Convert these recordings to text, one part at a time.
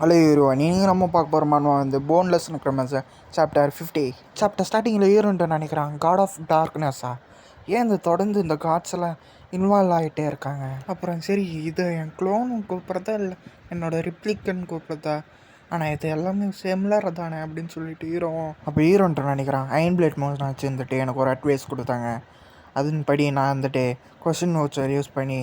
Hello ஹீரோவன் நீங்கள் நம்ம பார்க்க போகிற மானுவா வந்து போன்லெஸ் கிரிமினல்ஸ் சாப்டர் 50. சாப்டர் ஸ்டார்டிங்கில் ஹீரோன்ட்டு நினைக்கிறான் காட் ஆஃப் டார்க்னஸ்ஸா ஏன் இந்த தொடர்ந்து இந்த காட்ஸ் எல்லாம் இன்வால்வ் ஆகிட்டே இருக்காங்க. அப்புறம் சரி இது என் க்ளோன் கூப்பிட்றதா இல்லை என்னோடய ரிப்ளிக்கன் கூப்பிட்றதா, ஆனால் இது எல்லாமே சிமிலர் தானே அப்படின்னு சொல்லிட்டு ஹீரோவும் அப்போ ஹீரோன்ட்டு நினைக்கிறான். அயன் பிளேட் மோஷன் வச்சுருந்துட்டு எனக்கு ஒரு அட்வைஸ் கொடுத்தாங்க. அதன்படி நான் வந்துட்டு கொஷின் நோட்ஸை யூஸ் பண்ணி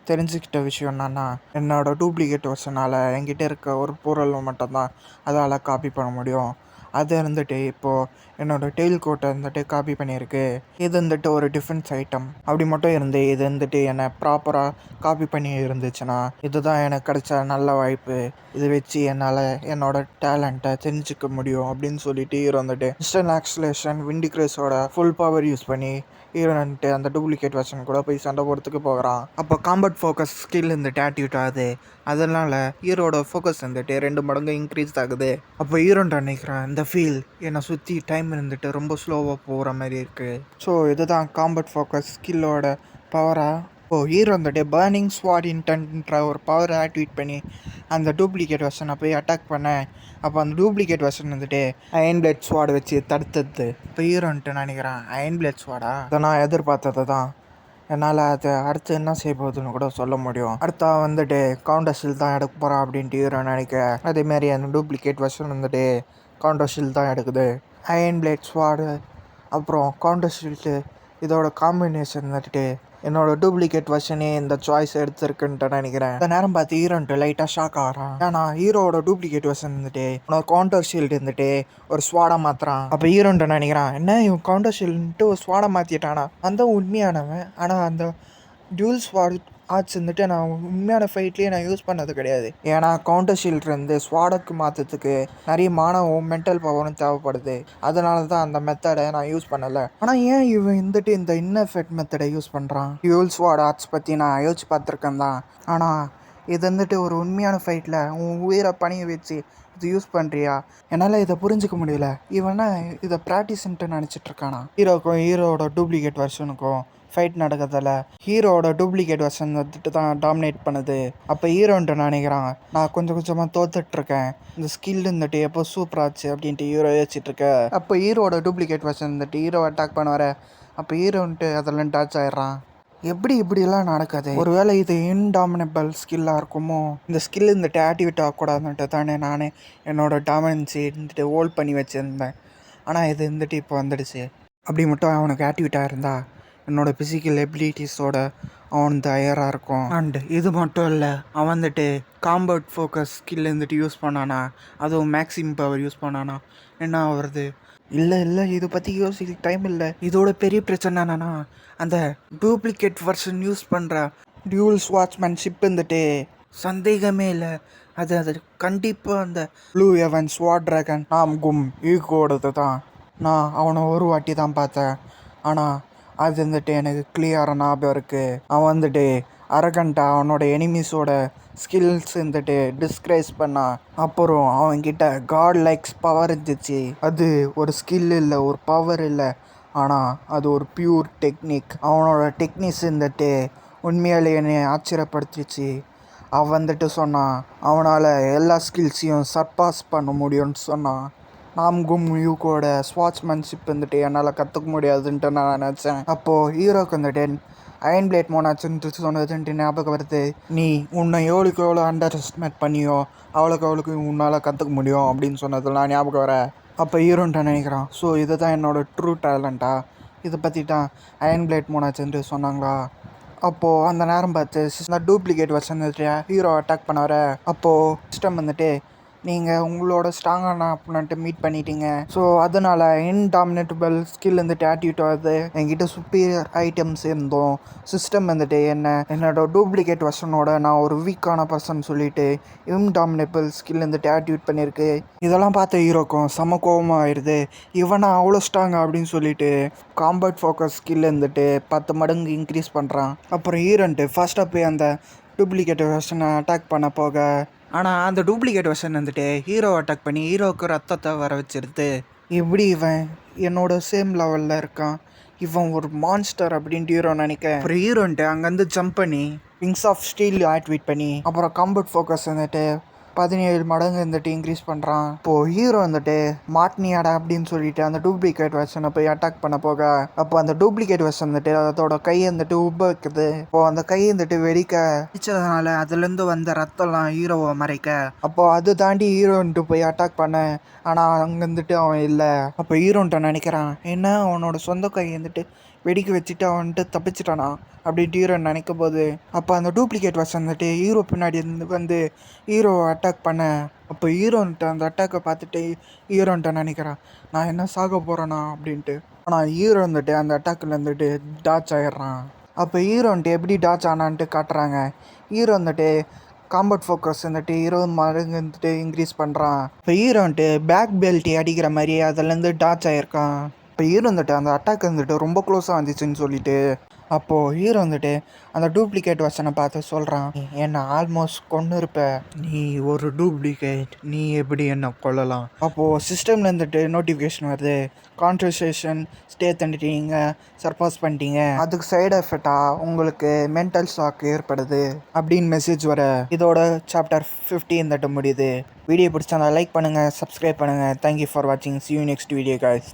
தெரிஞ்சுக்கிட்ட விஷயம் என்னன்னா, என்னோடய டூப்ளிகேட் வெர்ஷனால் என்கிட்ட இருக்க ஒரு பொருள் மட்டும்தான் அதால் காப்பி பண்ண முடியும். அது இருந்துட்டு இப்போது என்னோடய டெயில் கோட்டை வந்துட்டு காப்பி பண்ணியிருக்கு. இது வந்துட்டு ஒரு டிஃபென்ஸ் ஐட்டம் அப்படி மட்டும் இருந்து இது வந்துட்டு என்னை ப்ராப்பராக காப்பி பண்ணி இருந்துச்சுன்னா இதுதான் எனக்கு கிடைச்ச நல்ல வாய்ப்பு. இதை வச்சு என்னால் என்னோடய டேலண்ட்டை தெரிஞ்சுக்க முடியும் அப்படின்னு சொல்லிட்டு ஹீரோ வந்துட்டு இன்ஸ்டன்ட் ஆக்சிலேஷன் விண்டிக்ரேஸோட ஃபுல் பவர் யூஸ் பண்ணி ஹீரோன்ட்டு அந்த டூப்ளிகேட் வெர்ஷன் கூட போய் சண்டை போகிறதுக்கு போகிறான். அப்போ காம்பட் ஃபோக்கஸ் ஸ்கில் இருந்துட்டு ஆக்டிவேட் ஆகுது. அதனால் ஹீரோட ஃபோக்கஸ் வந்துட்டு 2 மடங்கு இன்க்ரீஸ் ஆகுது. அப்போ ஹீரோன்ட்டு நினைக்கிறான், இந்த ஃபீல் என்னை சுற்றி டைம் இருந்துட்டு ரொம்ப ஸ்லோவாக போகிற மாதிரி இருக்குது. ஸோ இதுதான் காம்பட் ஃபோக்கஸ் ஸ்கில்லோட பவராக. ஹீரோ வந்துட்டு பர்னிங் ஸ்வாட் இன்டென்ட்ன்ற ஒரு பவரை ஆக்டிவேட் பண்ணி அந்த டூப்ளிகேட் வெர்ஷனை போய் அட்டாக் பண்ணேன். அப்போ அந்த டூப்ளிகேட் வெர்ஷன் வந்துட்டு அயன் பிளேட் ஸ்வாட் வச்சு தடுத்தது. இப்போ ஹீரோன்ட்டு நினைக்கிறான், அயன் பிளேட் ஸ்வாடா, அதை நான் எதிர்பார்த்தது தான். என்னால் அதை அடுத்து என்ன செய்ய போகுதுன்னு கூட சொல்ல முடியும். அடுத்தா வந்துட்டு கவுண்டர் ஷீல்ட் தான் எடுக்க போகிறான் அப்படின்ட்டு ஹீரோ நினைக்க, அதேமாரி அந்த டூப்ளிகேட் வெர்ஷன் வந்துட்டு கவுண்டர் ஷீல்ட் தான் எடுக்குது. அயன் பிளேட் ஸ்வாடு அப்புறம் கவுண்டர் ஷீல்டு இதோட காம்பினேஷன் வந்துட்டு என்னோட டூப்ளிகேட் வெர்ஷனே இந்த சாய்ஸ் எடுத்திருக்குன்ட்டு நினைக்கிறேன். இந்த நேரம் பார்த்து ஹீரோன்ட்டு லைட்டாக ஷாக் ஆகிறான். ஏன்னா ஹீரோட டூப்ளிகேட் வெர்ஷன் வந்துட்டு உன்னோட கவுண்டர் ஷீல்டு இருந்துட்டு ஒரு ஸ்வாடை மாற்றுறான். அப்போ ஹீரோன்ட்டு நினைக்கிறான், என்ன இவன் கவுண்டர் ஷீல்டுன்ட்டு ஒரு ஸ்வாடை மாற்றிட்டானா, அந்த உண்மையானவன். ஆனால் அந்த டியூல் ஸ்வாட் ஆர்ட்ஸ் வந்துட்டு நான் உண்மையான ஃபைட்லேயே நான் யூஸ் பண்ணது கிடையாது. ஏன்னா கவுண்டர் ஷீல்ட்லேருந்து ஸ்வாடுக்கு மாற்றத்துக்கு நிறைய மானவும் மென்டல் பவரும் தேவைப்படுது. அதனால தான் அந்த மெத்தடை நான் யூஸ் பண்ணலை. ஆனால் ஏன் இவன் வந்துட்டு இந்த இன்னெஃபெக்ட் மெத்தடை யூஸ் பண்ணுறான்? டியூல் ஸ்வாட் ஆர்ட்ஸ் பற்றி நான் யோசிச்சு பார்த்துருக்கேன் தான். ஆனால் இது வந்துட்டு ஒரு உண்மையான ஃபைட்டில் உன் உயிரை பணிய வச்சு இது யூஸ் பண்ணுறியா? என்னால் இதை புரிஞ்சிக்க முடியல. இவனா இதை ப்ராக்டிஸ்ன்ட்டு நினச்சிட்ருக்கானா? ஹீரோக்கும் ஹீரோட டூப்ளிகேட் வெர்ஷனுக்கும் ஃபைட் நடக்கிறதில்ல ஹீரோட டூப்ளிகேட் வெர்ஷன் வந்துட்டு தான் டாமினேட் பண்ணுது. அப்போ ஹீரோன்ட்டு நினைக்கிறான், நான் கொஞ்சம் கொஞ்சமாக தோத்துட்ருக்கேன், இந்த ஸ்கில் இருந்துட்டு எப்போ சூப்பராச்சு அப்படின்ட்டு ஹீரோ யோசிச்சுட்ருக்க. அப்போ ஹீரோட டூப்ளிகேட் வெர்ஷன் வந்துட்டு ஹீரோ அட்டாக் பண்ண வர அப்போ ஹீரோன்ட்டு அதெல்லாம் டச் ஆயிடுறான். எப்படி இப்படிலாம் நடக்குது? ஒருவேளை இது இன்டாமினபிள் ஸ்கில்லாக இருக்குமோ? இந்த ஸ்கில் இருந்துட்டு ஆக்டிவேட் ஆகக்கூடாதுன்ட்டு தானே நானே என்னோடய டாமினன்சி இருந்துட்டு ஹோல்ட் பண்ணி வச்சுருந்தேன். ஆனால் இது இருந்துட்டு இப்போ வந்துடுச்சு. அப்படி மட்டும் அவனுக்கு ஆக்டிவேட் ஆகிருந்தா என்னோடய ஃபிசிக்கல் எபிலிட்டிஸோட அவன் தயாராக இருக்கும். அண்டு இது மட்டும் இல்லை, அவன் வந்துட்டு காம்பட் ஃபோக்கஸ் ஸ்கில் இருந்துட்டு யூஸ் பண்ணானா, அதுவும் மேக்ஸிமம் பவர் யூஸ் பண்ணானா என்ன ஆகுறது? இல்லை இதை பற்றி யோசிக்க டைம் இல்லை. இதோட பெரிய பிரச்சனை என்னன்னா, அந்த டூப்ளிகேட் வெர்ஷன் யூஸ் பண்ணுற டியூல் ஸ்வாட்ச்மேன்ஷிப் இருந்துட்டு சந்தேகமே இல்லை, அது அது கண்டிப்பாக அந்த ப்ளூ எவன் ஸ்வாட் ட்ராகன் நாம் கும் ஈகோடது தான். நான் அவனை ஒரு வாட்டி தான் பார்த்தேன். ஆனால் அது வந்துட்டு எனக்கு கிளியராக ஞாபகம் இருக்குது. அவன் வந்துட்டு அரகண்டாக அவனோட எனிமீஸோட ஸ்கில்ஸ் வந்துட்டு டிஸ்கிரைஸ் பண்ணான். அப்புறம் அவன்கிட்ட காட் லைக்ஸ் பவர் இருந்துச்சு. அது ஒரு ஸ்கில் இல்லை, ஒரு பவர் இல்லை, ஆனால் அது ஒரு பியூர் டெக்னிக். அவனோட டெக்னிக்ஸ் வந்துட்டு உண்மையாலே என்னை ஆச்சரியப்படுத்திச்சு. அவன் வந்துட்டு சொன்னான், அவனால் எல்லா ஸ்கில்ஸையும் சர்பாஸ் பண்ண முடியும்னு சொன்னான். நாம் கும் யூக்கோட ஸ்வாட்ச்மேன்ஷிப் வந்துட்டு என்னால் கற்றுக்க முடியாதுன்ட்டு நான் நினச்சேன். அப்போது ஹீரோக்கு வந்துட்டு அயன் பிளேட் மோனாச்சுன்ட்டு சொன்னதுன்ட்டு ஞாபகம் வருது. நீ உன்னை எவ்வளோ அண்டர் எஸ்டிமேட் பண்ணியோ அவ்வளோக்கு உன்னால் கற்றுக்க முடியும் அப்படின்னு சொன்னதெல்லாம் ஞாபகம் வர. அப்போ ஹீரோன்ட்டு நினைக்கிறான், ஸோ இது தான் என்னோடய ட்ரூ டேலண்ட்டா? இதை பற்றி தான் அயன் பிளேட் மோனாச்சுன்ட்டு சொன்னாங்களா? அப்போது அந்த நேரம் பார்த்து டூப்ளிகேட் வெர்ஷன் வந்துட்டு ஹீரோ அட்டாக் பண்ண வர. அப்போது சிஸ்டம் வந்துட்டு நீங்கள் உங்களோட ஸ்ட்ராங்கான ஆப்போனண்ட்டை மீட் பண்ணிட்டீங்க, ஸோ அதனால் இன்டாமினேட்டபிள் ஸ்கில் வந்துட்டு ஆக்டிவேட் ஆகுது. என்கிட்ட சுப்பீரியர் ஐட்டம்ஸ் இருந்தோம். சிஸ்டம் வந்துட்டு என்னோட டூப்ளிகேட் வெர்ஷனோட நான் ஒரு வீக்கான பர்சன் சொல்லிட்டு இன்டாமினேபிள் ஸ்கில் வந்துட்டு ஆக்டிவேட் பண்ணியிருக்கு. இதெல்லாம் பார்த்த ஹீரோக்கும் செம கோபமாக ஆயிடுது. இவனா அவ்வளோ ஸ்ட்ராங்கா அப்படின்னு சொல்லிட்டு காம்பட் ஃபோக்கஸ் ஸ்கில் வந்துட்டு 10 மடங்கு இன்க்ரீஸ் பண்ணுறான். அப்புறம் ஹீரோன்ட்டு ஃபர்ஸ்ட்டாக போய் அந்த டூப்ளிகேட் வெர்ஷனை அட்டாக் பண்ண போக, ஆனால் அந்த டூப்ளிகேட் வெர்ஷன் வந்துட்டு ஹீரோ அட்டாக் பண்ணி ஹீரோவுக்கு ரத்தத்தை வர வச்சிருது. எப்படி இவன் என்னோட சேம் லெவலில் இருக்கான், இவன் ஒரு மான்ஸ்டர் அப்படின்ட்டு ஹீரோ நினைக்க, அப்புறம் ஹீரோன்ட்டு அங்கேருந்து ஜம்ப் பண்ணி விங்ஸ் ஆஃப் ஸ்டீல் ஆக்டிவேட் பண்ணி அப்புறம் காம்பட் ஃபோக்கஸ் வந்துட்டு 17 மடங்கு வந்துட்டு இன்க்ரீஸ் பண்ணுறான். இப்போது ஹீரோ வந்துட்டு மாட்னியாடா அப்படின்னு சொல்லிட்டு அந்த டூப்ளிகேட் வெர்ஷனை போய் அட்டாக் பண்ண போக, அப்போ அந்த டூப்ளிகேட் வெர்ஷன் வந்துட்டு அதோட கை வந்துட்டு உப்ப வைக்குது. இப்போது அந்த கை வந்துட்டு வெடிச்சதுனால அதுலேருந்து வந்த ரத்தம்லாம் ஹீரோவை மறைக்க, அப்போது அது தாண்டி ஹீரோன்ட்டு போய் அட்டாக் பண்ண, ஆனால் அங்கே வந்துட்டு அவன் இல்லை. அப்போ ஹீரோன்ட்ட நினைக்கிறான், என்ன அவனோட சொந்த கை வந்துட்டு வெடிக்க வச்சுட்டு அவன்ட்டு தப்பிச்சிட்டானா அப்படின்ட்டு ஹீரோ நினைக்கும் போது, அப்போ அந்த டூப்ளிகேட் வெர்ஷன் வந்துட்டு ஹீரோ பின்னாடி வந்து ஹீரோவை அட்டாக் பண்ண, அப்போ ஹீரோன்ட்ட அந்த அட்டாக்கை பார்த்துட்டு ஹீரோன்ட்ட நினைக்கிறான், நான் என்ன சாக போகிறேனா அப்படின்ட்டு. ஆனால் ஹீரோ வந்துட்டு அந்த அட்டாக்கில் வந்துட்டு டாச் ஆகிடுறான். அப்போ ஹீரோன்ட்டு எப்படி டாச் ஆனான்ட்டு காட்டுறாங்க. ஹீரோ வந்துட்டு காம்பட் ஃபோக்கஸ் வந்துட்டு 20 மடங்கு வந்துட்டு இன்க்ரீஸ் பண்ணுறான். இப்போ ஹீரோ வந்துட்டு பேக் பெல்ட்டி அடிக்கிற மாதிரி அதுலேருந்து டாச் ஆகிருக்கான். இப்போ ஹீரோ வந்துட்டு அந்த அட்டாக் வந்துட்டு ரொம்ப க்ளோஸாக வந்துச்சுன்னு சொல்லிட்டு, அப்போது ஹீரோ வந்துட்டு அந்த டூப்ளிகேட் வெர்ஷனை பார்த்து சொல்கிறான், என்னை ஆல்மோஸ்ட் கொன்று இருப்ப, நீ ஒரு டூப்ளிகேட், நீ எப்படி என்னை கொல்லலாம். அப்போது சிஸ்டமில் வந்துட்டு நோட்டிஃபிகேஷன் வருது, கான்வர்சேஷன் ஸ்டே தண்டிட்டீங்க, சர்பாஸ் பண்ணிட்டீங்க, அதுக்கு சைடு எஃபெக்டாக உங்களுக்கு மென்டல் ஷாக் ஏற்படுது அப்படின்னு மெசேஜ் வர இதோட சாப்டர் 50 வந்துட்டு முடியுது. வீடியோ பிடிச்சா லைக் பண்ணுங்கள், சப்ஸ்கிரைப் பண்ணுங்கள். தேங்க்யூ ஃபார் வாட்சிங். see you next video guys.